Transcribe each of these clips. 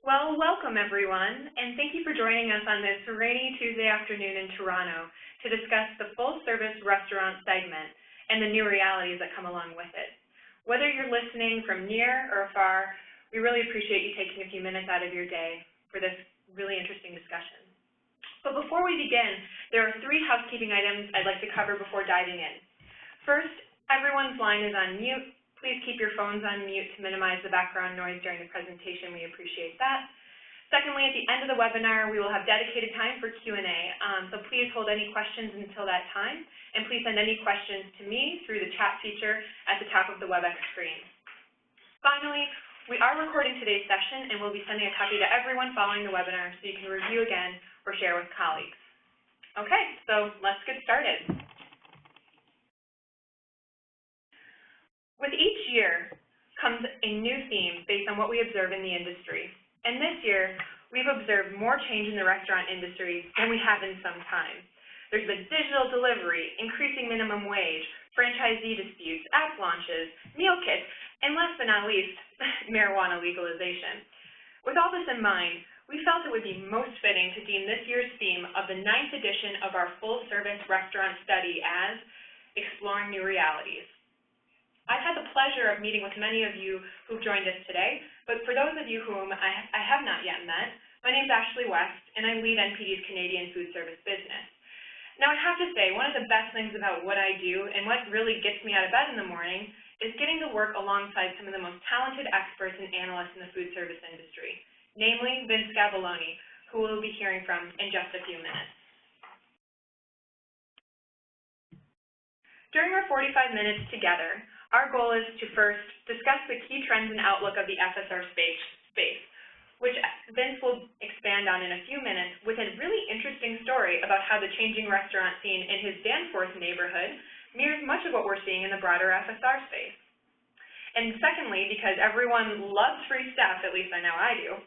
Well, welcome everyone, and thank you for joining us on this rainy Tuesday afternoon in Toronto to discuss the full-service restaurant segment and the new realities that come along with it. Whether you're listening from near or far, we really appreciate you taking a few minutes out of your day for this really interesting discussion. But before we begin, there are 3 housekeeping items I'd like to cover before diving in. First, everyone's line is on mute. Please keep your phones on mute to minimize the background noise during the presentation. We appreciate that. Secondly, at the end of the webinar, we will have dedicated time for Q&A, so please hold any questions until that time, and please send any questions to me through the chat feature at the top of the WebEx screen. Finally, we are recording today's session, and we'll be sending a copy to everyone following the webinar so you can review again or share with colleagues. Okay, so let's get started. With each year comes a new theme based on what we observe in the industry. And this year, we've observed more change in the restaurant industry than we have in some time. There's been digital delivery, increasing minimum wage, franchisee disputes, app launches, meal kits, and last but not least, marijuana legalization. With all this in mind, we felt it would be most fitting to deem this year's theme of the 9th edition of our full-service restaurant study as Exploring New Realities. I've had the pleasure of meeting with many of you who've joined us today, but for those of you whom I have not yet met, my name is Ashley West, and I lead NPD's Canadian food service business. Now, I have to say, one of the best things about what I do and what really gets me out of bed in the morning is getting to work alongside some of the most talented experts and analysts in the food service industry, namely Vince Gavalloni, who we'll be hearing from in just a few minutes. During our 45 minutes together, our goal is to first discuss the key trends and outlook of the FSR space, which Vince will expand on in a few minutes with a really interesting story about how the changing restaurant scene in his Danforth neighborhood mirrors much of what we're seeing in the broader FSR space. And secondly, because everyone loves free stuff, at least I know I do,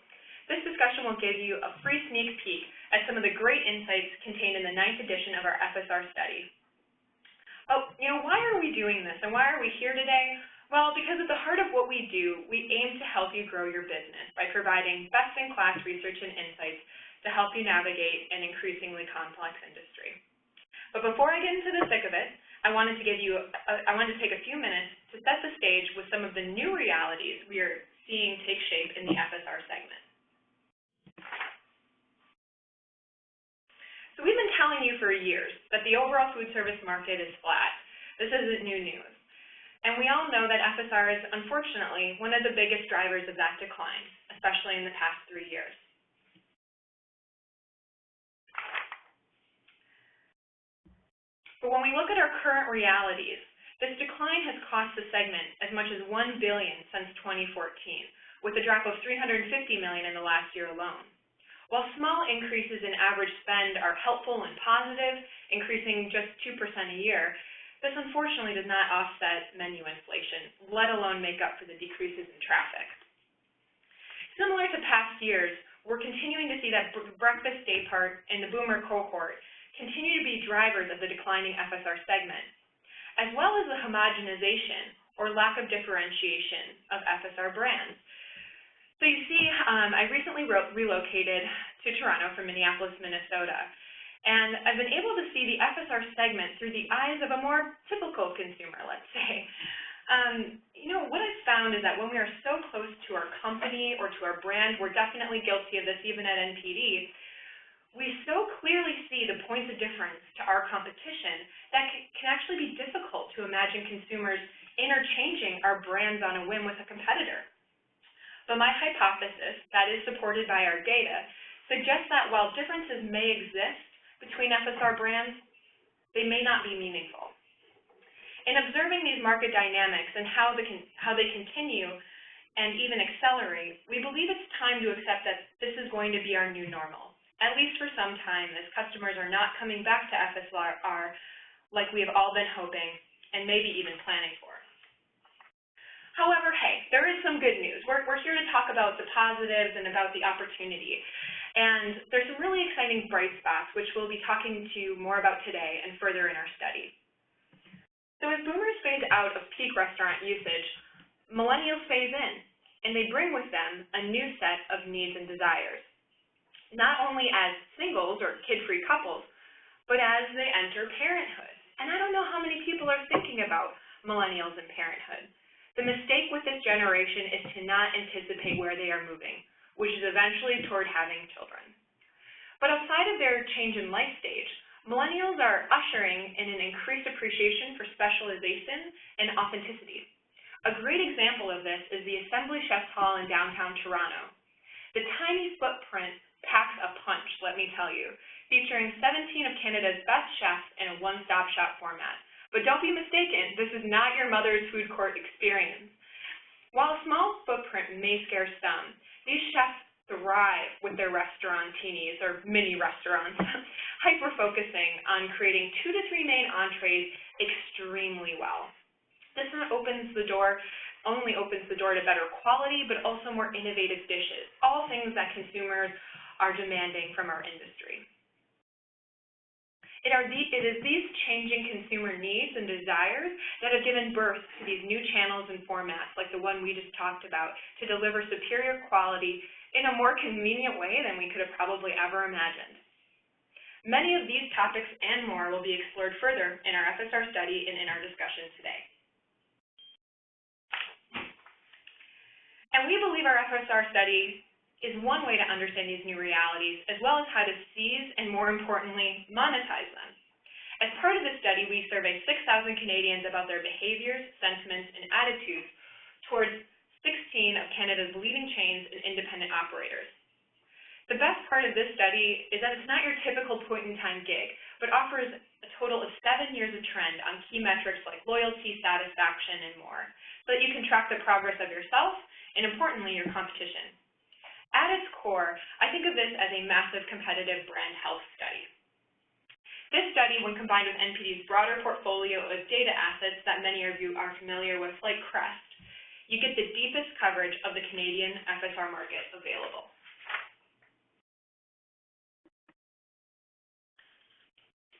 this discussion will give you a free sneak peek at some of the great insights contained in the 9th edition of our FSR study. Oh, why are we doing this and why are we here today? Well, because at the heart of what we do, we aim to help you grow your business by providing best-in-class research and insights to help you navigate an increasingly complex industry. But before I get into the thick of it, I wanted to take a few minutes to set the stage with some of the new realities we are seeing take shape in the FSR segment. So we've been telling you for years that the overall food service market is flat. This isn't new news. And we all know that FSR is, unfortunately, one of the biggest drivers of that decline, especially in the past 3 years. But when we look at our current realities, this decline has cost the segment as much as $1 billion since 2014, with a drop of $350 million in the last year alone. While small increases in average spend are helpful and positive, increasing just 2% a year, this unfortunately does not offset menu inflation, let alone make up for the decreases in traffic. Similar to past years, we're continuing to see that breakfast daypart and the boomer cohort continue to be drivers of the declining FSR segment, as well as the homogenization or lack of differentiation of FSR brands. So you see, I recently relocated to Toronto from Minneapolis, Minnesota, and I've been able to see the FSR segment through the eyes of a more typical consumer, let's say. What I've found is that when we are so close to our company or to our brand, we're definitely guilty of this even at NPD, we so clearly see the points of difference to our competition that can actually be difficult to imagine consumers interchanging our brands on a whim with a competitor. But my hypothesis, that is supported by our data, suggests that while differences may exist between FSR brands, they may not be meaningful. In observing these market dynamics and how they continue and even accelerate, we believe it's time to accept that this is going to be our new normal, at least for some time, as customers are not coming back to FSR like we have all been hoping and maybe even planning for. However, hey, there is some good news. We're here to talk about the positives and about the opportunity. And there's some really exciting bright spots, which we'll be talking to you more about today and further in our study. So as boomers phase out of peak restaurant usage, millennials phase in. and they bring with them a new set of needs and desires, not only as singles or kid-free couples, but as they enter parenthood. And I don't know how many people are thinking about millennials and parenthood. The mistake with this generation is to not anticipate where they are moving, which is eventually toward having children. But outside of their change in life stage, millennials are ushering in an increased appreciation for specialization and authenticity. A great example of this is the Assembly Chefs Hall in downtown Toronto. The tiny footprint packs a punch, let me tell you, featuring 17 of Canada's best chefs in a one-stop shop format. But don't be mistaken, this is not your mother's food court experience. While a small footprint may scare some, these chefs thrive with their restaurantinis, or mini restaurants, hyper-focusing on creating 2 to 3 main entrees extremely well. This not only opens the door to better quality, but also more innovative dishes, all things that consumers are demanding from our industry. It is these changing consumer needs and desires that have given birth to these new channels and formats, like the one we just talked about, to deliver superior quality in a more convenient way than we could have probably ever imagined. Many of these topics and more will be explored further in our FSR study and in our discussion today. And we believe our FSR study is one way to understand these new realities, as well as how to seize and, more importantly, monetize them. As part of this study, we surveyed 6,000 Canadians about their behaviors, sentiments, and attitudes towards 16 of Canada's leading chains and independent operators. The best part of this study is that it's not your typical point-in-time gig, but offers a total of 7 years of trend on key metrics like loyalty, satisfaction, and more, so that you can track the progress of yourself and, importantly, your competition. At its core, I think of this as a massive competitive brand health study. This study, when combined with NPD's broader portfolio of data assets that many of you are familiar with, like CREST, you get the deepest coverage of the Canadian FSR market available.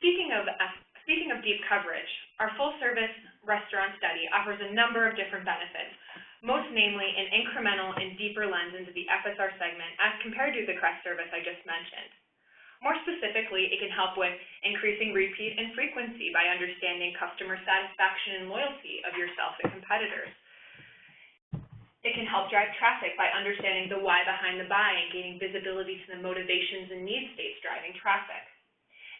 Speaking of deep coverage, our full-service restaurant study offers a number of different benefits, most namely an incremental and deeper lens into the FSR segment as compared to the CREST service I just mentioned. More specifically, it can help with increasing repeat and frequency by understanding customer satisfaction and loyalty of yourself and competitors. It can help drive traffic by understanding the why behind the buy and gaining visibility to the motivations and need states driving traffic.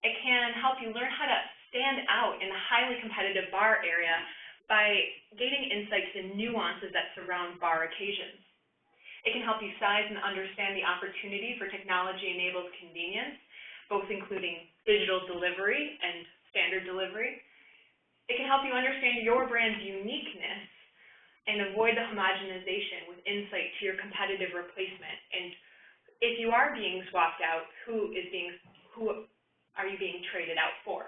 It can help you learn how to stand out in the highly competitive bar area by gaining insights and nuances that surround bar occasions. It can help you size and understand the opportunity for technology-enabled convenience, both including digital delivery and standard delivery. It can help you understand your brand's uniqueness and avoid the homogenization with insight to your competitive replacement. And if you are being swapped out, who are you being traded out for?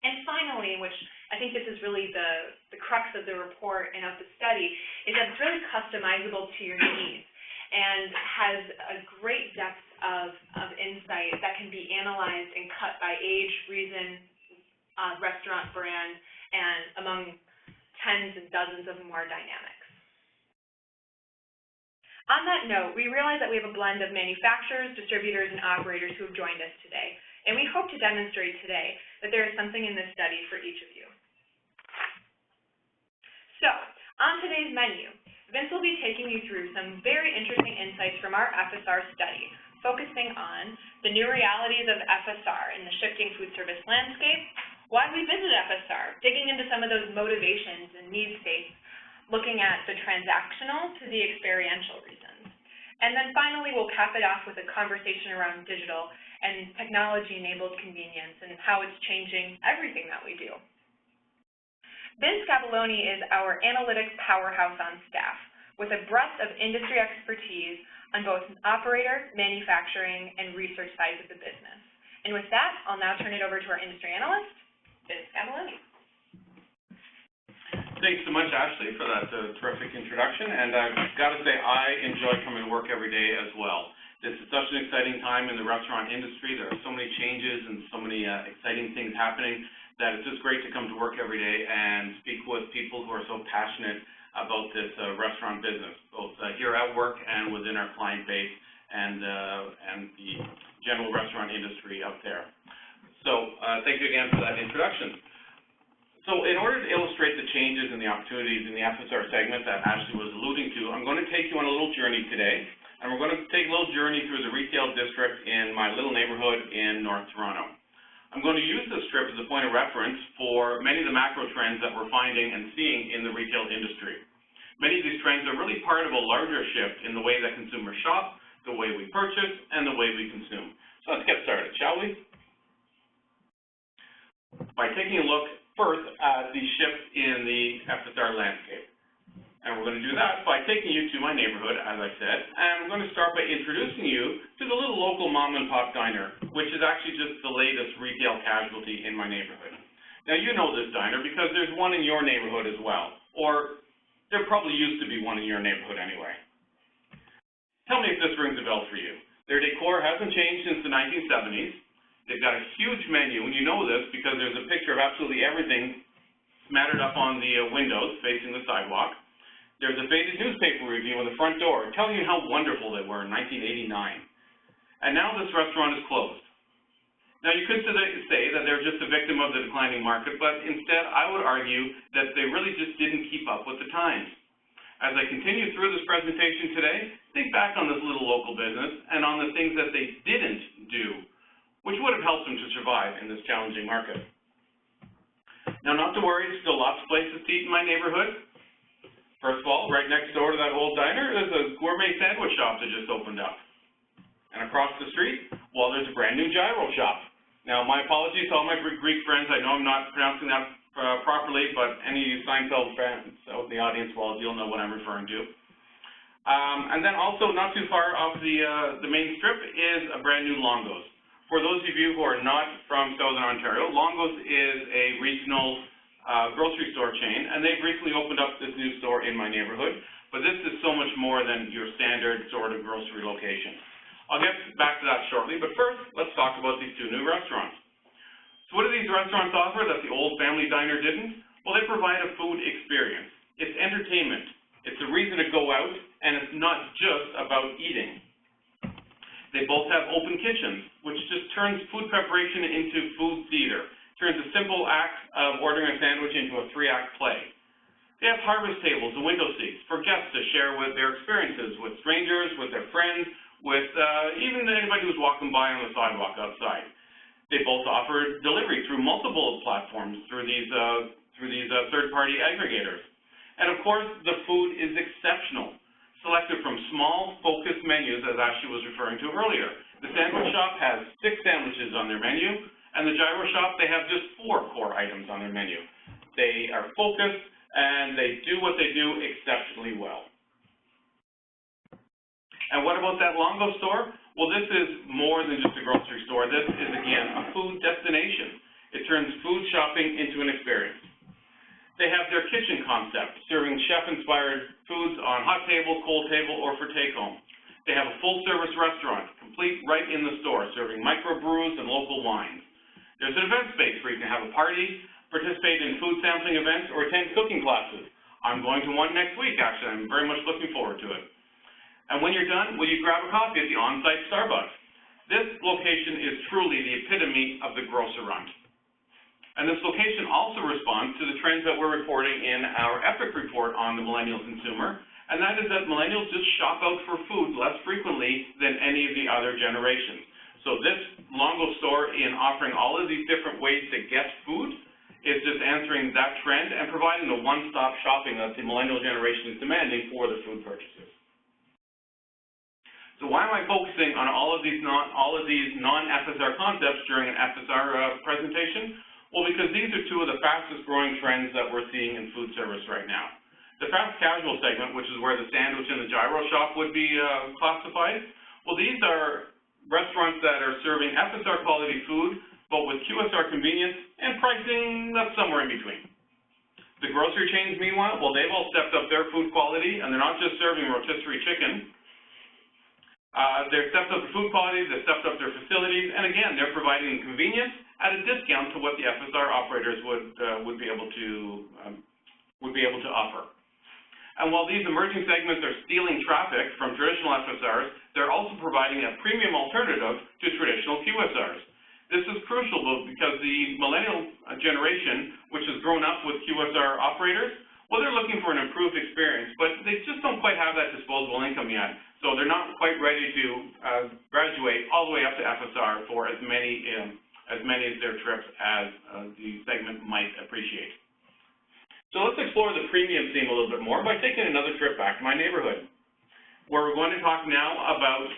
And finally, which I think this is really the crux of the report and of the study, is that it's really customizable to your needs and has a great depth of insight that can be analyzed and cut by age, reason, restaurant brand, and among tens and dozens of more dynamics. On that note, we realize that we have a blend of manufacturers, distributors, and operators who have joined us today, and we hope to demonstrate today that there is something in this study for each of you. So, on today's menu, Vince will be taking you through some very interesting insights from our FSR study, focusing on the new realities of FSR in the shifting food service landscape, why we visit FSR, digging into some of those motivations and need states, looking at the transactional to the experiential reasons. And then finally, we'll cap it off with a conversation around digital and technology-enabled convenience and how it's changing everything that we do. Vince Gabelloni is our analytics powerhouse on staff, with a breadth of industry expertise on both operator, manufacturing, and research sides of the business. And with that, I'll now turn it over to our industry analyst, Vince Gabelloni. Thanks so much, Ashley, for that terrific introduction. And I've got to say, I enjoy coming to work every day as well. This is such an exciting time in the restaurant industry. There are so many changes and so many exciting things happening that it's just great to come to work every day and speak with people who are so passionate about this restaurant business, both here at work and within our client base and the general restaurant industry out there. So thank you again for that introduction. So in order to illustrate the changes and the opportunities in the FSR segment that Ashley was alluding to, I'm going to take you on a little journey today, and we're going to take a little journey through the retail district in my little neighborhood in North Toronto. I'm going to use this strip as a point of reference for many of the macro trends that we're finding and seeing in the retail industry. Many of these trends are really part of a larger shift in the way that consumers shop, the way we purchase, and the way we consume. So let's get started, shall we? By taking a look first at the shift in the FSR landscape. And we're going to do that by taking you to my neighborhood, as I said, and I'm going to start by introducing you to the little local mom and pop diner, which is actually just the latest retail casualty in my neighborhood. Now, you know this diner because there's one in your neighborhood as well, or there probably used to be one in your neighborhood anyway. Tell me if this rings a bell for you. Their decor hasn't changed since the 1970s. They've got a huge menu, and you know this because there's a picture of absolutely everything smattered up on the windows facing the sidewalk. There's a faded newspaper review on the front door telling you how wonderful they were in 1989. And now this restaurant is closed. Now, you could say that they're just a victim of the declining market, but instead I would argue that they really just didn't keep up with the times. As I continue through this presentation today, think back on this little local business and on the things that they didn't do, which would have helped them to survive in this challenging market. Now, not to worry, there's still lots of places to eat in my neighborhood. First of all, right next door to that old diner, there's a gourmet sandwich shop that just opened up. And across the street, well, there's a brand new gyro shop. Now, my apologies to all my Greek friends. I know I'm not pronouncing that properly, but any of you Seinfeld fans out in the audience, well, you'll know what I'm referring to. And then also, not too far off the main strip is a brand new Longo's. For those of you who are not from Southern Ontario, Longo's is a regional grocery store chain, and they've recently opened up this new store in my neighborhood, but this is so much more than your standard sort of grocery location. I'll get back to that shortly, but first, let's talk about these two new restaurants. So what do these restaurants offer that the old family diner didn't? Well, they provide a food experience. It's entertainment. It's a reason to go out, and it's not just about eating. They both have open kitchens, which just turns food preparation into food theater. Turns a simple act of ordering a sandwich into a 3-act play. They have harvest tables and window seats for guests to share with their experiences with strangers, with their friends, with even anybody who's walking by on the sidewalk outside. They both offer delivery through multiple platforms through these third-party aggregators. And of course, the food is exceptional, selected from small, focused menus, as Ashley was referring to earlier. The sandwich shop has 6 sandwiches on their menu, and the gyro shop, they have just 4 core items on their menu. They are focused, and they do what they do exceptionally well. And what about that Longo store? Well, this is more than just a grocery store. This is, again, a food destination. It turns food shopping into an experience. They have their kitchen concept, serving chef-inspired foods on hot table, cold table, or for take-home. They have a full-service restaurant, complete right in the store, serving microbrews and local wines. There's an event space where you can have a party, participate in food sampling events, or attend cooking classes. I'm going to one next week, actually. I'm very much looking forward to it. And when you're done, will you grab a coffee at the on-site Starbucks? This location is truly the epitome of the grocerant. And this location also responds to the trends that we're reporting in our EPIC report on the millennial consumer, and that is that millennials just shop out for food less frequently than any of the other generations. So this Longo store, in offering all of these different ways to get food, is just answering that trend and providing the one-stop shopping that the millennial generation is demanding for the food purchases. So why am I focusing on all of these non-FSR concepts during an FSR presentation? Well, because these are two of the fastest growing trends that we're seeing in food service right now. The fast casual segment, which is where the sandwich and the gyro shop would be classified, well, these are restaurants that are serving FSR quality food, but with QSR convenience and pricing that's somewhere in between. The grocery chains, meanwhile, well, they've all stepped up their food quality, and they're not just serving rotisserie chicken. They've stepped up the food quality, they've stepped up their facilities, and again, they're providing convenience at a discount to what the FSR operators would be able to offer. And while these emerging segments are stealing traffic from traditional FSRs, they're also providing a premium alternative to traditional QSRs. This is crucial because the millennial generation, which has grown up with QSR operators, well, they're looking for an improved experience, but they just don't quite have that disposable income yet. So they're not quite ready to graduate all the way up to FSR for as many of their trips as the segment might appreciate. So let's explore the premium theme a little bit more by taking another trip back to my neighborhood, where we're going to talk now about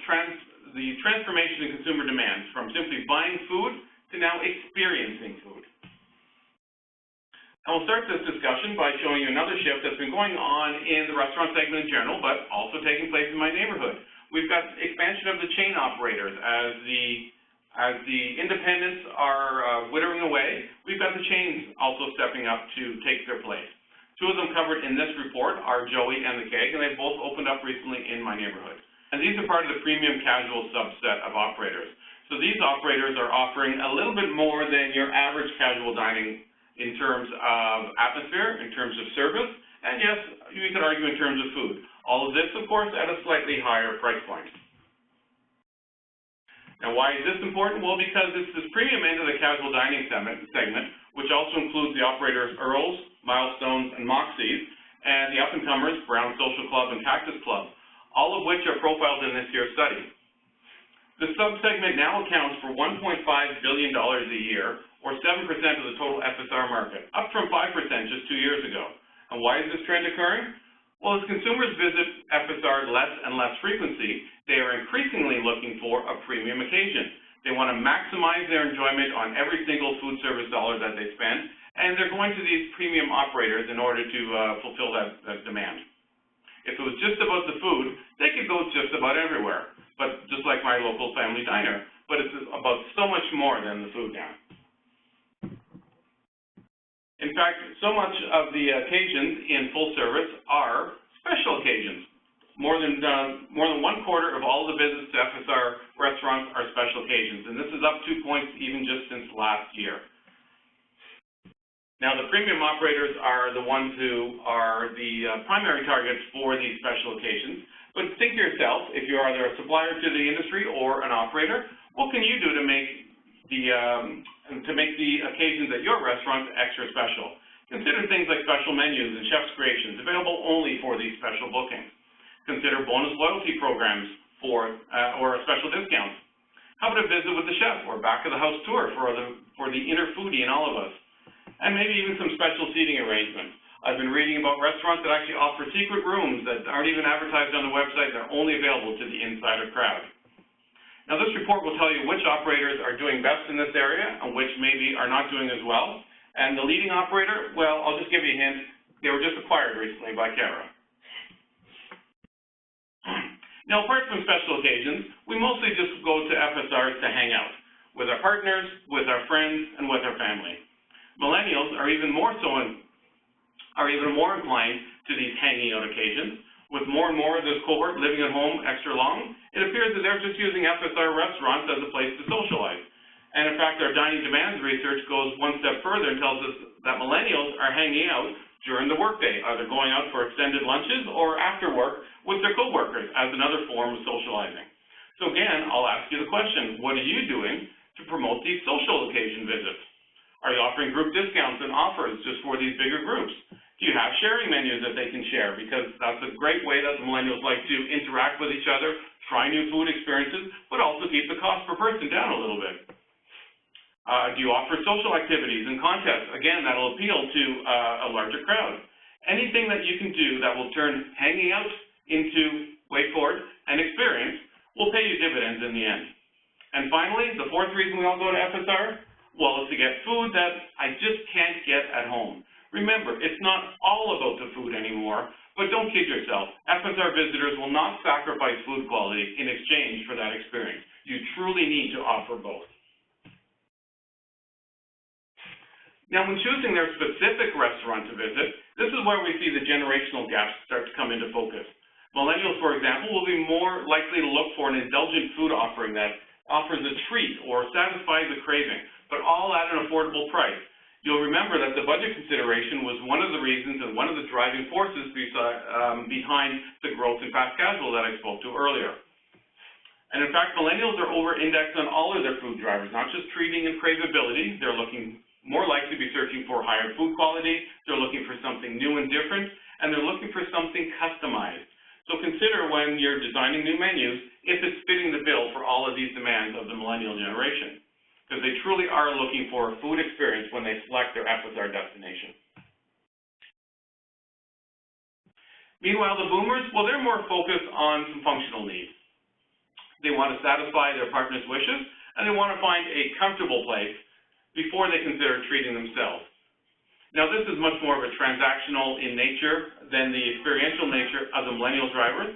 the transformation in consumer demands from simply buying food to now experiencing food. And we'll start this discussion by showing you another shift that's been going on in the restaurant segment in general, but also taking place in my neighborhood. We've got expansion of the chain operators as the independents are withering away. We've got the chains also stepping up to take their place. Two of them covered in this report are Joey and The Keg, and they've both opened up recently in my neighborhood. And these are part of the premium casual subset of operators. So these operators are offering a little bit more than your average casual dining in terms of atmosphere, in terms of service, and yes, you could argue in terms of food. All of this, of course, at a slightly higher price point. Now, why is this important? Well, because it's this premium end of the casual dining segment, which also includes the operators Earls, Milestones, and Moxie's, and the up-and-comers Brown Social Club and Cactus Club, all of which are profiled in this year's study. The subsegment now accounts for $1.5 billion a year, or 7% of the total FSR market, up from 5% just 2 years ago. And why is this trend occurring? Well, as consumers visit FSR less and less frequency, they are increasingly looking for a premium occasion. They want to maximize their enjoyment on every single food service dollar that they spend, and they're going to these premium operators in order to fulfill that demand. If it was just about the food, they could go just about everywhere, but just like my local family diner. But it's about so much more than the food now. In fact, so much of the occasions in full service are special occasions. More than 1/4 of all the visits to FSR restaurants are special occasions, and this is up 2 points even just since last year. Now, the premium operators are the ones who are the primary targets for these special occasions, but think to yourself, if you're either a supplier to the industry or an operator, what can you do to make the occasions at your restaurant extra special? Consider things like special menus and chef's creations available only for these special bookings. Consider bonus loyalty programs or special discounts. How about a visit with the chef or back of the house tour for the inner foodie in all of us? And maybe even some special seating arrangements. I've been reading about restaurants that actually offer secret rooms that aren't even advertised on the website. They're only available to the insider crowd. Now, this report will tell you which operators are doing best in this area and which maybe are not doing as well. And the leading operator, well, I'll just give you a hint. They were just acquired recently by Cara. Now, apart from special occasions, we mostly just go to FSRs to hang out with our partners, with our friends, and with our family. Millennials are even more inclined to these hanging out occasions. With more and more of this cohort living at home extra long, it appears that they're just using FSR restaurants as a place to socialize. And in fact, our dining demands research goes one step further and tells us that millennials are hanging out during the workday, either going out for extended lunches or after work with their coworkers as another form of socializing. So again, I'll ask you the question, what are you doing to promote these social occasion visits? Are you offering group discounts and offers just for these bigger groups? Do you have sharing menus that they can share? Because that's a great way that the millennials like to interact with each other, try new food experiences, but also keep the cost per person down a little bit. Do you offer social activities and contests? Again, that'll appeal to a larger crowd. Anything that you can do that will turn hanging out into, wait for it, an experience will pay you dividends in the end. And finally, the fourth reason we all go to FSR, well, is to get food that I just can't get at home. Remember, it's not all about the food anymore, but don't kid yourself. FSR visitors will not sacrifice food quality in exchange for that experience. You truly need to offer both. Now, when choosing their specific restaurant to visit, this is where we see the generational gaps start to come into focus. Millennials, for example, will be more likely to look for an indulgent food offering that offers a treat or satisfies a craving. but all at an affordable price. You'll remember that the budget consideration was one of the reasons and one of the driving forces behind the growth in fast casual that I spoke to earlier. And in fact, millennials are over-indexed on all of their food drivers, not just treating and craveability. They're looking more likely to be searching for higher food quality, they're looking for something new and different, and they're looking for something customized. So consider when you're designing new menus, if it's fitting the bill for all of these demands of the millennial generation, because they truly are looking for a food experience when they select their FSR destination. Meanwhile, the boomers, well, they're more focused on some functional needs. They want to satisfy their partner's wishes, and they want to find a comfortable place before they consider treating themselves. Now, this is much more of a transactional in nature than the experiential nature of the millennial drivers,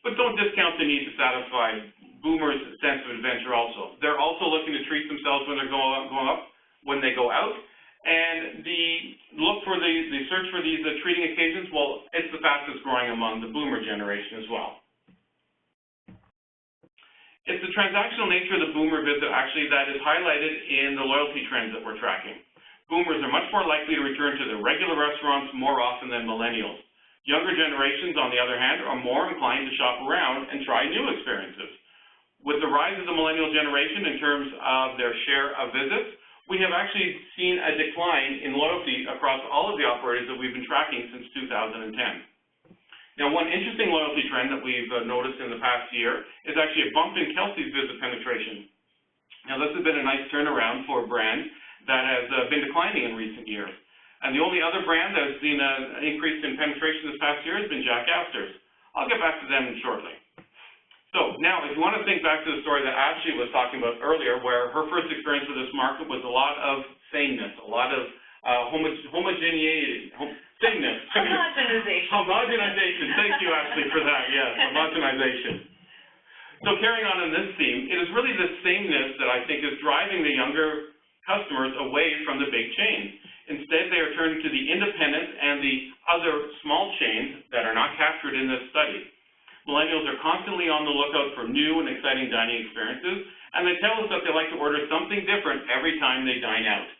but don't discount the need to satisfy boomers' sense of adventure also. They're also looking to treat themselves when they're when they go out, and the search for these treating occasions, well, it's the fastest growing among the boomer generation as well. It's the transactional nature of the boomer visit actually that is highlighted in the loyalty trends that we're tracking. Boomers are much more likely to return to their regular restaurants more often than millennials. Younger generations, on the other hand, are more inclined to shop around and try new experiences. With the rise of the millennial generation in terms of their share of visits, we have actually seen a decline in loyalty across all of the operators that we've been tracking since 2010. Now, one interesting loyalty trend that we've noticed in the past year is actually a bump in Kelsey's visit penetration. Now, this has been a nice turnaround for a brand that has been declining in recent years. And the only other brand that has seen an increase in penetration this past year has been Jack Astor's. I'll get back to them shortly. So now, if you want to think back to the story that Ashley was talking about earlier, where her first experience with this market was a lot of sameness, a lot of homogeneity, sameness. Homogenization. Homogenization. Thank you, Ashley, for that. Yes, homogenization. So carrying on this theme, it is really this sameness that I think is driving the younger customers away from the big chains. Instead, they are turning to the independents and the other small chains that are not captured in this study. Millennials are constantly on the lookout for new and exciting dining experiences, and they tell us that they like to order something different every time they dine out.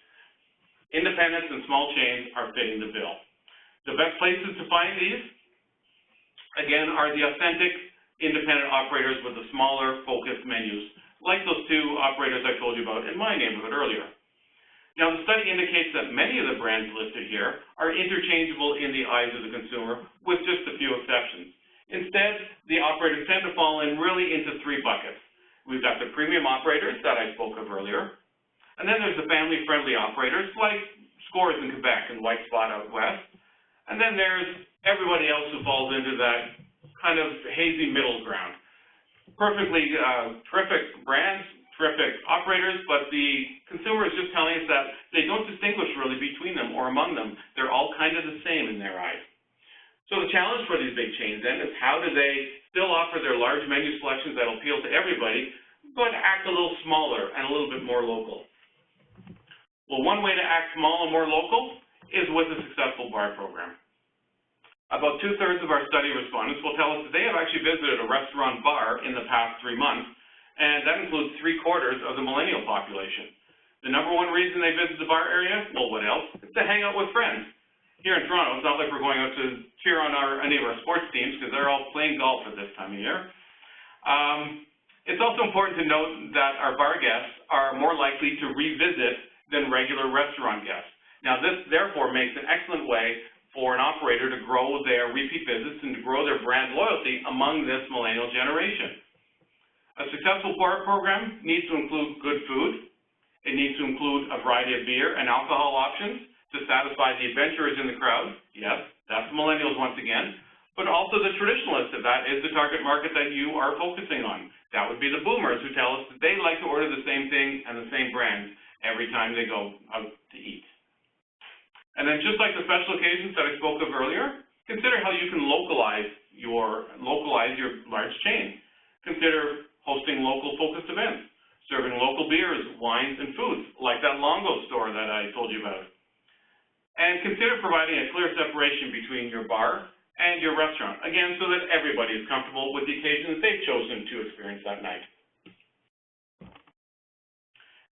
Independents and small chains are fitting the bill. The best places to find these, again, are the authentic independent operators with the smaller, focused menus, like those two operators I told you about in my neighborhood earlier. Now, the study indicates that many of the brands listed here are interchangeable in the eyes of the consumer, with just a few exceptions. Instead, the operators tend to fall in really into three buckets. We've got the premium operators that I spoke of earlier, and then there's the family-friendly operators like Scores in Quebec and White Spot out west, and then there's everybody else who falls into that kind of hazy middle ground. Perfectly terrific brands, terrific operators, but the consumer is just telling us that they don't distinguish really between them or among them. They're all kind of the same in their eyes. So the challenge for these big chains then is how do they still offer their large menu selections that appeal to everybody, but act a little smaller and a little bit more local? Well, one way to act small and more local is with a successful bar program. About 2/3 of our study respondents will tell us that they have actually visited a restaurant bar in the past 3 months, and that includes 3/4 of the millennial population. The number one reason they visit the bar area, well, what else? It's to hang out with friends. Here in Toronto, it's not like we're going out to cheer on any of our sports teams because they're all playing golf at this time of year. It's also important to note that our bar guests are more likely to revisit than regular restaurant guests. Now, this therefore makes an excellent way for an operator to grow their repeat visits and to grow their brand loyalty among this millennial generation. A successful bar program needs to include good food. It needs to include a variety of beer and alcohol options to satisfy the adventurers in the crowd. Yes, that's the millennials once again, but also the traditionalists, if that is the target market that you are focusing on. That would be the boomers who tell us that they like to order the same thing and the same brands every time they go out to eat. And then just like the special occasions that I spoke of earlier, consider how you can localize your large chain. Consider hosting local focused events, serving local beers, wines, and foods, like that Longo store that I told you about. And consider providing a clear separation between your bar and your restaurant, again, so that everybody is comfortable with the occasion that they've chosen to experience that night.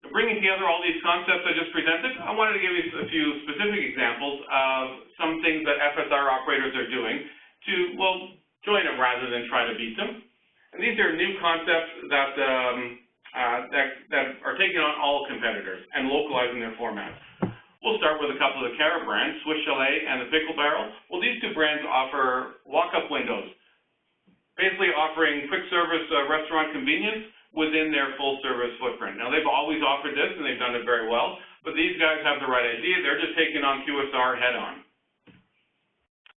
Bringing together all these concepts I just presented, I wanted to give you a few specific examples of some things that FSR operators are doing to, well, join them rather than try to beat them. And these are new concepts that are taking on all competitors and localizing their formats. We'll start with a couple of the Cara brands, Swiss Chalet and the Pickle Barrel. Well, these two brands offer walk-up windows, basically offering quick service restaurant convenience within their full-service footprint. Now, they've always offered this, and they've done it very well, but these guys have the right idea. They're just taking on QSR head-on.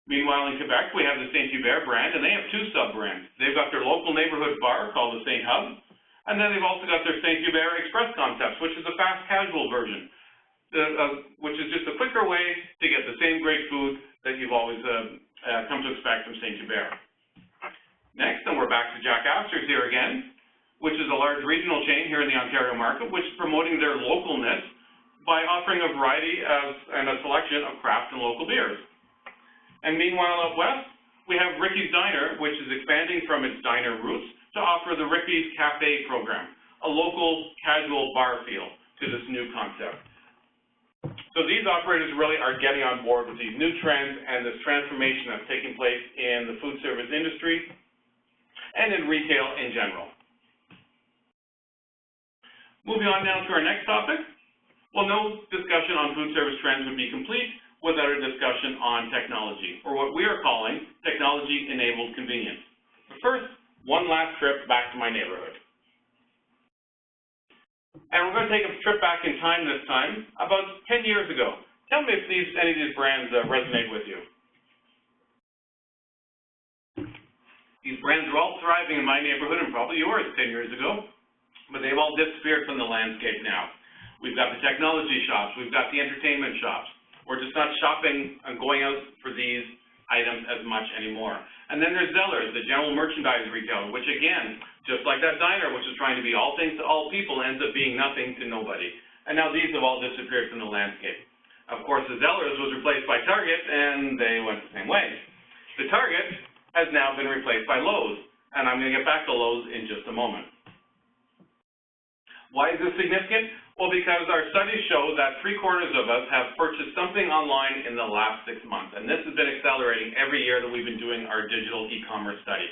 Meanwhile, in Quebec, we have the Saint-Hubert brand, and they have two sub-brands. They've got their local neighborhood bar called the Saint Hub, and then they've also got their Saint-Hubert Express Concepts, which is a fast casual version, which is just a quicker way to get the same great food that you've always come to expect from Saint-Hubert. Next, and we're back to Jack Astor's here again, which is a large regional chain here in the Ontario market, which is promoting their localness by offering a variety and a selection of craft and local beers. And meanwhile, out west, we have Ricky's Diner, which is expanding from its diner roots to offer the Ricky's Cafe program, a local casual bar feel to this new concept. So these operators really are getting on board with these new trends and this transformation that's taking place in the food service industry and in retail in general. Moving on now to our next topic. Well, no discussion on food service trends would be complete without a discussion on technology, or what we are calling technology-enabled convenience. But first, one last trip back to my neighborhood. And we're going to take a trip back in time this time, about 10 years ago. Tell me if any of these brands resonate with you. These brands are all thriving in my neighborhood and probably yours 10 years ago, but they've all disappeared from the landscape now. We've got the technology shops, we've got the entertainment shops. We're just not shopping and going out for these items as much anymore. And then there's Zellers, the general merchandise retailer, which again, just like that diner, which is trying to be all things to all people, ends up being nothing to nobody. And now these have all disappeared from the landscape. Of course, the Zellers was replaced by Target, and they went the same way. The Target has now been replaced by Lowe's, and I'm going to get back to Lowe's in just a moment. Why is this significant? Well, because our studies show that 3/4 of us have purchased something online in the last 6 months, and this has been accelerating every year that we've been doing our digital e-commerce study.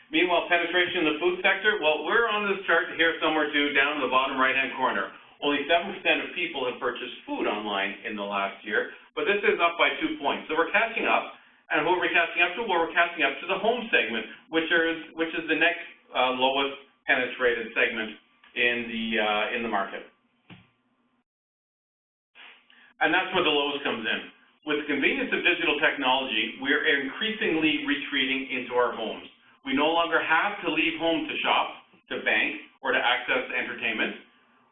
Meanwhile, penetration in the food sector, well, we're on this chart here somewhere too, down in the bottom right-hand corner. Only 7% of people have purchased food online in the last year, but this is up by 2 points. So we're catching up, and what we're catching up to? Well, we're catching up to the home segment, which is the next lowest penetrated segment in the market. And that's where the Lowe's comes in. With the convenience of digital technology, we're increasingly retreating into our homes. We no longer have to leave home to shop, to bank, or to access entertainment,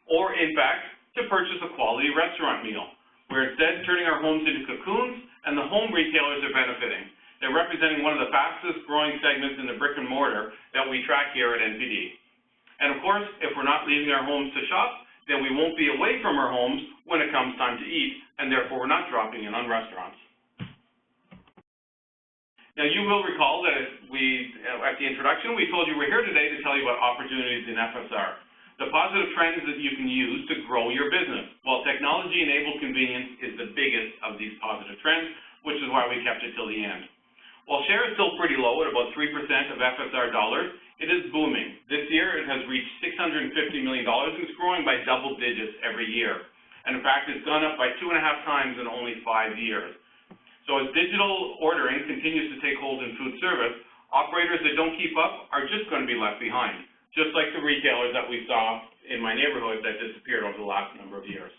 or in fact, to purchase a quality restaurant meal. We're instead turning our homes into cocoons, and the home retailers are benefiting. They're representing one of the fastest growing segments in the brick and mortar that we track here at NPD. And of course, if we're not leaving our homes to shop, then we won't be away from our homes when it comes time to eat, and therefore we're not dropping in on restaurants. Now, you will recall that at the introduction, we told you we're here today to tell you about opportunities in FSR, the positive trends that you can use to grow your business. Well, technology-enabled convenience is the biggest of these positive trends, which is why we kept it till the end. While share is still pretty low at about 3% of FSR dollars, it is booming. This year, it has reached $650 million, and it's growing by double digits every year. And in fact, it's gone up by 2.5 times in only 5 years. So as digital ordering continues to take hold in food service, operators that don't keep up are just going to be left behind, just like the retailers that we saw in my neighborhood that disappeared over the last number of years.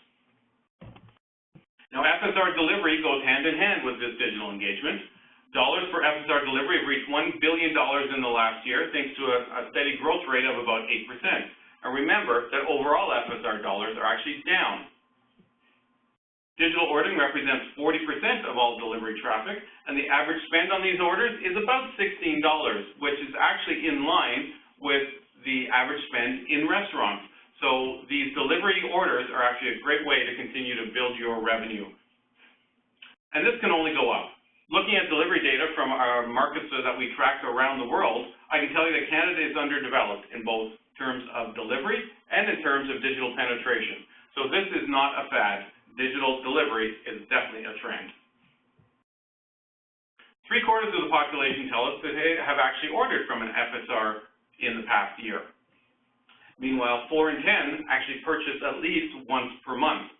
Now, FSR delivery goes hand in hand with this digital engagement. Dollars for FSR delivery have reached $1 billion in the last year, thanks to a steady growth rate of about 8%. And remember that overall FSR dollars are actually down. Digital ordering represents 40% of all delivery traffic, and the average spend on these orders is about $16, which is actually in line with the average spend in restaurants. So these delivery orders are actually a great way to continue to build your revenue. And this can only go up. Looking at delivery data from our markets that we track around the world, I can tell you that Canada is underdeveloped in both terms of delivery and in terms of digital penetration. So this is not a fad. Digital delivery is definitely a trend. 3/4 of the population tell us that they have actually ordered from an FSR in the past year. Meanwhile, 4 in 10 actually purchase at least once per month.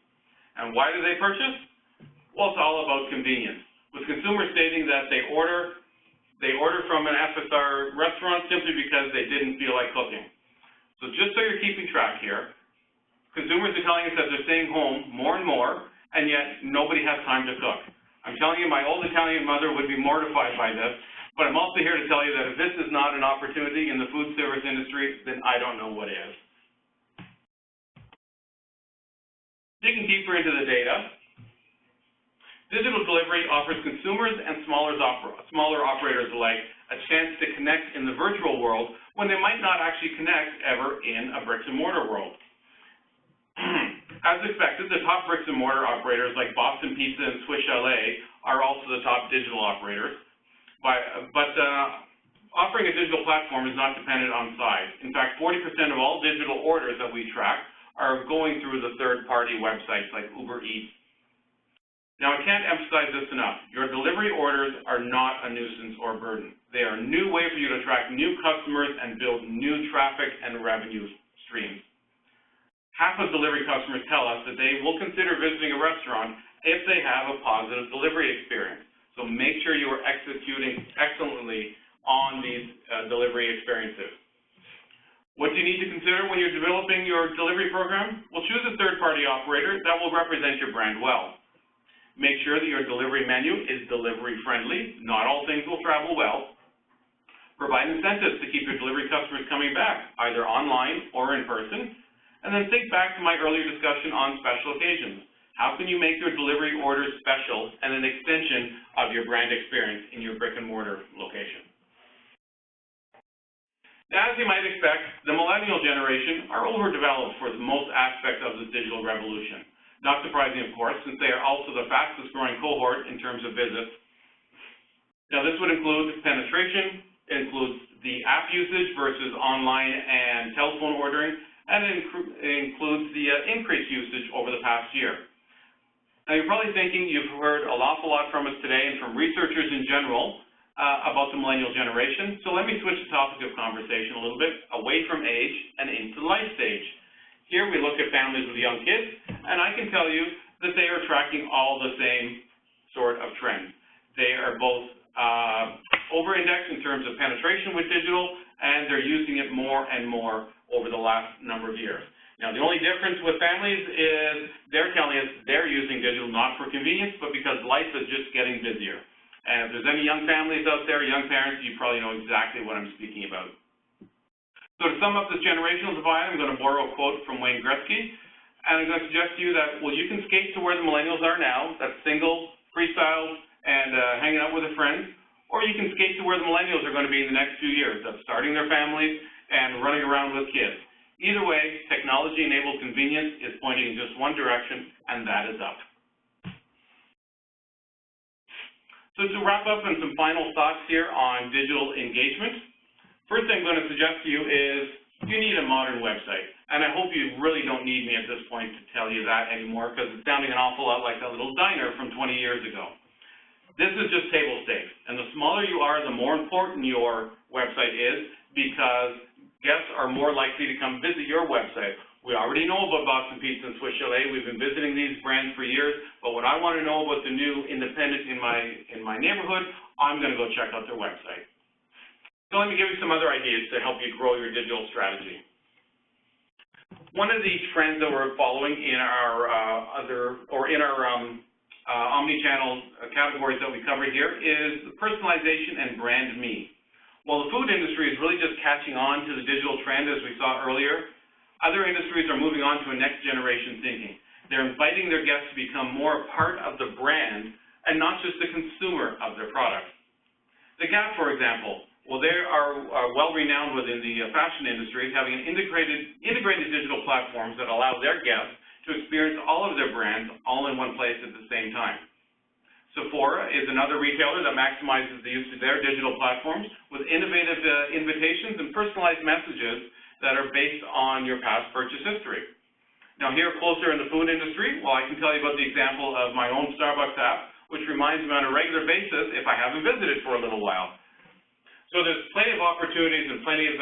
And why do they purchase? Well, it's all about convenience, with consumers stating that they order from an FSR restaurant simply because they didn't feel like cooking. So just so you're keeping track here, consumers are telling us that they're staying home more and more, and yet nobody has time to cook. I'm telling you, my old Italian mother would be mortified by this, but I'm also here to tell you that if this is not an opportunity in the food service industry, then I don't know what is. Digging deeper into the data, digital delivery offers consumers and smaller operators alike a chance to connect in the virtual world when they might not actually connect ever in a bricks and mortar world. As expected, the top bricks and mortar operators like Boston Pizza and Swiss Chalet are also the top digital operators. But offering a digital platform is not dependent on size. In fact, 40% of all digital orders that we track are going through the third-party websites like Uber Eats. Now, I can't emphasize this enough. Your delivery orders are not a nuisance or burden. They are a new way for you to attract new customers and build new traffic and revenue streams. Half of delivery customers tell us that they will consider visiting a restaurant if they have a positive delivery experience. So make sure you are executing excellently on these delivery experiences. What do you need to consider when you're developing your delivery program? Well, choose a third-party operator that will represent your brand well. Make sure that your delivery menu is delivery-friendly. Not all things will travel well. Provide incentives to keep your delivery customers coming back, either online or in person. And then think back to my earlier discussion on special occasions. How can you make your delivery orders special and an extension of your brand experience in your brick-and-mortar location? Now, as you might expect, the millennial generation are overdeveloped for most aspects of this digital revolution. Not surprising, of course, since they are also the fastest growing cohort in terms of visits. Now, this would include penetration, it includes the app usage versus online and telephone ordering, and it includes the increased usage over the past year. Now, you're probably thinking you've heard an awful lot from us today and from researchers in general about the millennial generation. So let me switch the topic of conversation a little bit away from age and into life stage. Here we look at families with young kids, and I can tell you that they are tracking all the same sort of trends. They are both over-indexed in terms of penetration with digital, and they're using it more and more over the last number of years. Now, the only difference with families is they're telling us they're using digital not for convenience, but because life is just getting busier. And if there's any young families out there, young parents, you probably know exactly what I'm speaking about. So to sum up this generational divide, I'm going to borrow a quote from Wayne Gretzky, and I'm going to suggest to you that, well, you can skate to where the millennials are now, that's single, freestyle, and hanging out with a friend, or you can skate to where the millennials are going to be in the next few years, that's starting their families and running around with kids. Either way, technology-enabled convenience is pointing in just one direction, and that is up. So to wrap up and some final thoughts here on digital engagement, first thing I'm going to suggest to you is you need a modern website. And I hope you really don't need me at this point to tell you that anymore, because it's sounding an awful lot like that little diner from 20 years ago. This is just table stakes. And the smaller you are, the more important your website is, because guests are more likely to come visit your website. We already know about Boston Pizza and Swiss Chalet. We've been visiting these brands for years. But what I want to know about the new independent in my neighborhood, I'm going to go check out their website. So let me give you some other ideas to help you grow your digital strategy. One of the trends that we're following in our omni-channel categories that we cover here is personalization and brand me. While the food industry is really just catching on to the digital trend, as we saw earlier, other industries are moving on to a next generation thinking. They're inviting their guests to become more a part of the brand and not just a consumer of their product. The Gap, for example, well, they are well-renowned within the fashion industry, having an integrated digital platforms that allow their guests to experience all of their brands all in one place at the same time. Sephora is another retailer that maximizes the use of their digital platforms with innovative invitations and personalized messages that are based on your past purchase history. Now here, closer in the food industry, well, I can tell you about the example of my own Starbucks app, which reminds me on a regular basis if I haven't visited for a little while. So there's plenty of opportunities and plenty of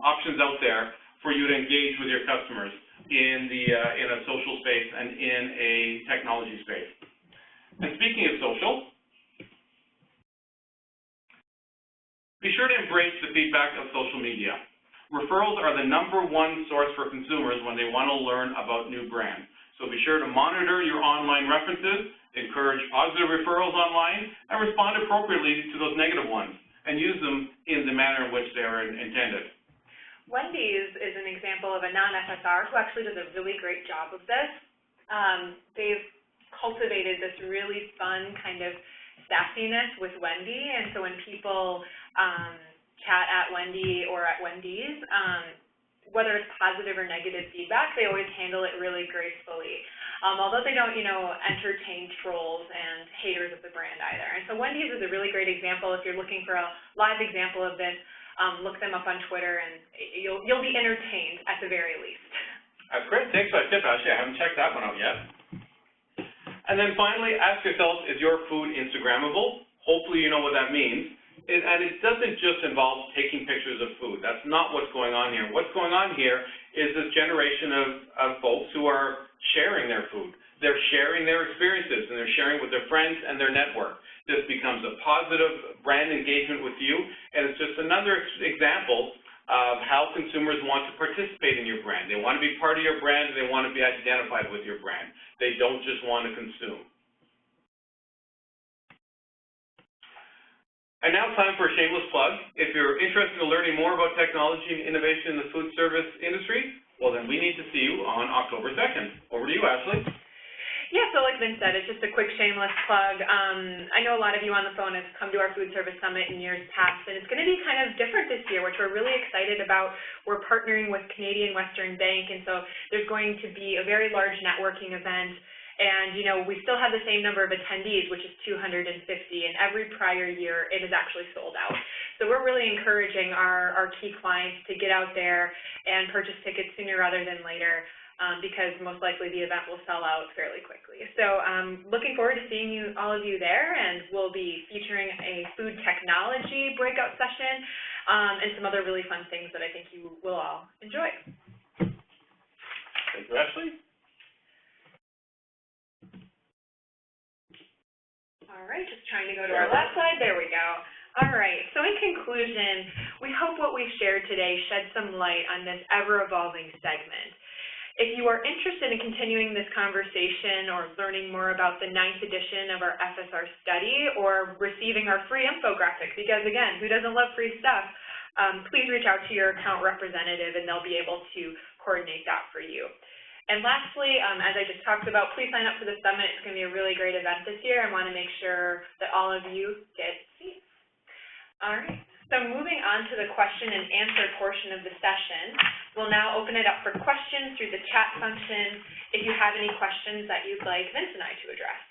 options out there for you to engage with your customers in a social space and in a technology space. And speaking of social, be sure to embrace the feedback of social media. Referrals are the #1 source for consumers when they want to learn about new brands. So be sure to monitor your online references, encourage positive referrals online, and respond appropriately to those negative ones, and use them in the manner in which they are intended. Wendy's is an example of a non-FSR who actually does a really great job of this. They've cultivated this really fun kind of sassiness with Wendy, and so when people chat at Wendy or at Wendy's, whether it's positive or negative feedback, they always handle it really gracefully. Although they don't, entertain trolls and haters of the brand either. And so Wendy's is a really great example. If you're looking for a live example of this, look them up on Twitter, and you'll be entertained at the very least. That's great. Thanks for that tip, Ashley. I haven't checked that one out yet. And then finally, ask yourself, is your food Instagrammable? Hopefully you know what that means. And it doesn't just involve taking pictures of food. That's not what's going on here. What's going on here is this generation of folks who are sharing their food. They're sharing their experiences, and they're sharing with their friends and their network. This becomes a positive brand engagement with you, and it's just another example of how consumers want to participate in your brand. They want to be part of your brand, and they want to be identified with your brand. They don't just want to consume. And now time for a shameless plug. If you're interested in learning more about technology and innovation in the food service industry, well then we need to see you on October 2nd. Over to you, Ashley. Yeah, so like Vince said, it's just a quick shameless plug. I know a lot of you on the phone have come to our Food Service Summit in years past, and it's going to be kind of different this year, which we're really excited about. We're partnering with Canadian Western Bank, and so there's going to be a very large networking event. And, we still have the same number of attendees, which is 250, and every prior year it is actually sold out. So we're really encouraging our key clients to get out there and purchase tickets sooner rather than later, because most likely the event will sell out fairly quickly. So looking forward to seeing all of you there, and we'll be featuring a food technology breakout session and some other really fun things that I think you will all enjoy. Thank you, Ashley. All right, just trying to go to our last slide. There we go. All right, so in conclusion, we hope what we've shared today sheds some light on this ever-evolving segment. If you are interested in continuing this conversation or learning more about the 9th edition of our FSR study or receiving our free infographic, because again, who doesn't love free stuff, please reach out to your account representative and they'll be able to coordinate that for you. And lastly, as I just talked about, please sign up for the summit. It's going to be a really great event this year. I want to make sure that all of you get seats. All right, so moving on to the question and answer portion of the session, we'll now open it up for questions through the chat function if you have any questions that you'd like Vince and I to address.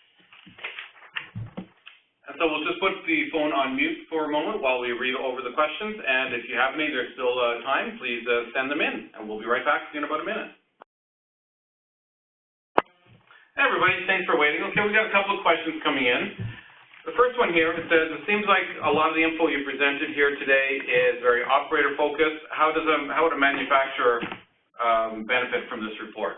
And so we'll just put the phone on mute for a moment while we read over the questions, and if you have any, there's still time, please send them in, and we'll be right back in about a minute. Hey everybody, thanks for waiting. Okay, we've got a couple of questions coming in. The first one here, it says, it seems like a lot of the info you presented here today is very operator focused. How would a manufacturer benefit from this report?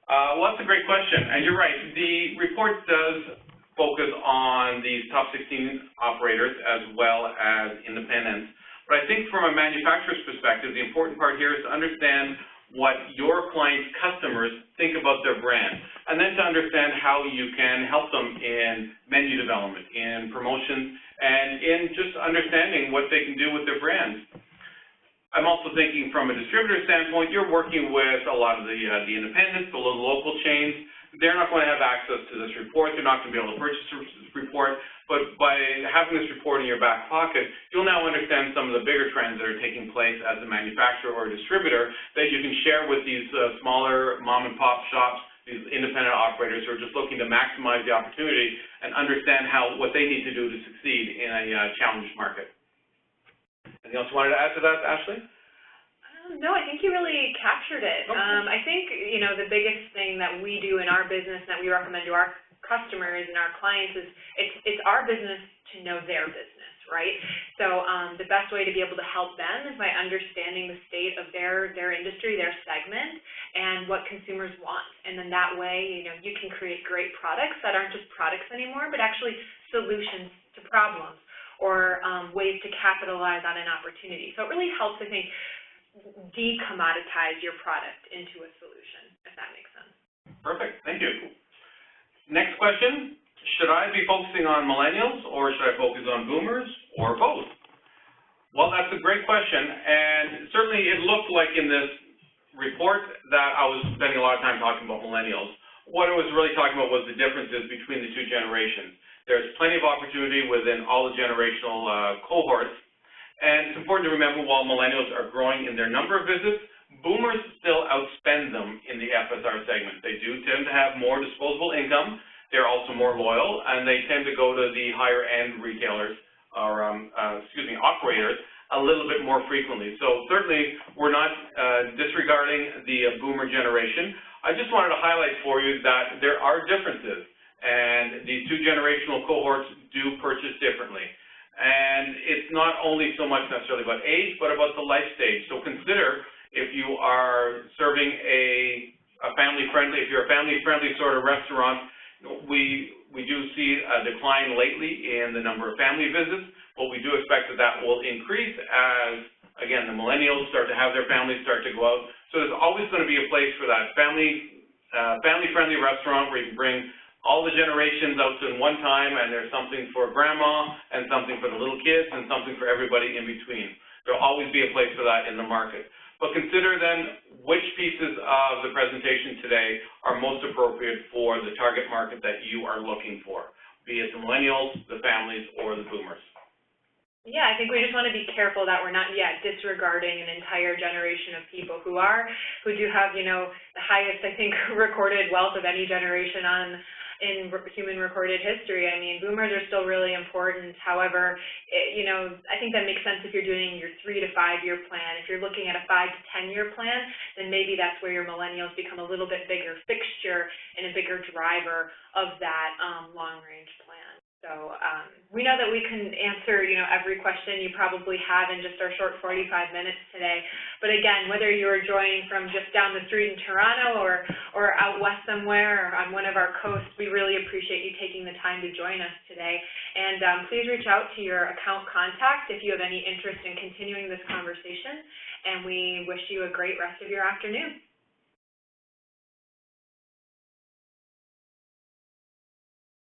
Well, that's a great question, and you're right. The report does focus on these top 16 operators as well as independents. But I think from a manufacturer's perspective, the important part here is to understand what your client's customers think about their brand, and then to understand how you can help them in menu development, in promotions, and in just understanding what they can do with their brands. I'm also thinking from a distributor standpoint, you're working with a lot of the independents, the little local chains. They're not going to have access to this report. They're not going to be able to purchase this report. But by having this report in your back pocket, you'll now understand some of the bigger trends that are taking place as a manufacturer or a distributor that you can share with these smaller mom-and-pop shops, these independent operators who are just looking to maximize the opportunity and understand what they need to do to succeed in a challenged market. Anything else you wanted to add to that, Ashley? No, I think you really captured it. Okay. I think, you know, the biggest thing that we do in our business that we recommend to our customers and our clients is it's our business to know their business, right? So the best way to be able to help them is by understanding the state of their industry, their segment, and what consumers want. And then that way, you know, you can create great products that aren't just products anymore, but actually solutions to problems or ways to capitalize on an opportunity. So it really helps, I think, de-commoditize your product into a solution, if that makes sense. Perfect, thank you. Next question, should I be focusing on millennials or should I focus on boomers or both? Well, that's a great question, and certainly it looked like in this report that I was spending a lot of time talking about millennials. What I was really talking about was the differences between the two generations. There's plenty of opportunity within all the generational cohorts. And it's important to remember while millennials are growing in their number of visits, boomers still outspend them in the FSR segment. They do tend to have more disposable income. They're also more loyal, and they tend to go to the higher end retailers or, operators a little bit more frequently. So certainly we're not disregarding the boomer generation. I just wanted to highlight for you that there are differences, and these two generational cohorts do purchase differently. And it's not only so much necessarily about age, but about the life stage. So consider if you are serving if you're a family-friendly sort of restaurant, we do see a decline lately in the number of family visits, but we do expect that that will increase as, again, the millennials start to have their families start to go out. So there's always going to be a place for that family-friendly restaurant where you can bring all the generations out in one time, and there's something for grandma, and something for the little kids, and something for everybody in between. There'll always be a place for that in the market. But consider then which pieces of the presentation today are most appropriate for the target market that you are looking for, be it the millennials, the families, or the boomers. Yeah, I think we just want to be careful that we're not yet disregarding an entire generation of people who do have, you know, the highest, I think, recorded wealth of any generation in human recorded history. I mean, boomers are still really important. However, you know, I think that makes sense if you're doing your 3 to 5 year plan. If you're looking at a 5 to 10 year plan, then maybe that's where your millennials become a little bit bigger fixture and a bigger driver of that long range plan. So we know that we can answer, you know, every question you probably have in just our short 45 minutes today. But again, whether you're joining from just down the street in Toronto or out west somewhere or on one of our coasts, we really appreciate you taking the time to join us today. And please reach out to your account contact if you have any interest in continuing this conversation. And we wish you a great rest of your afternoon.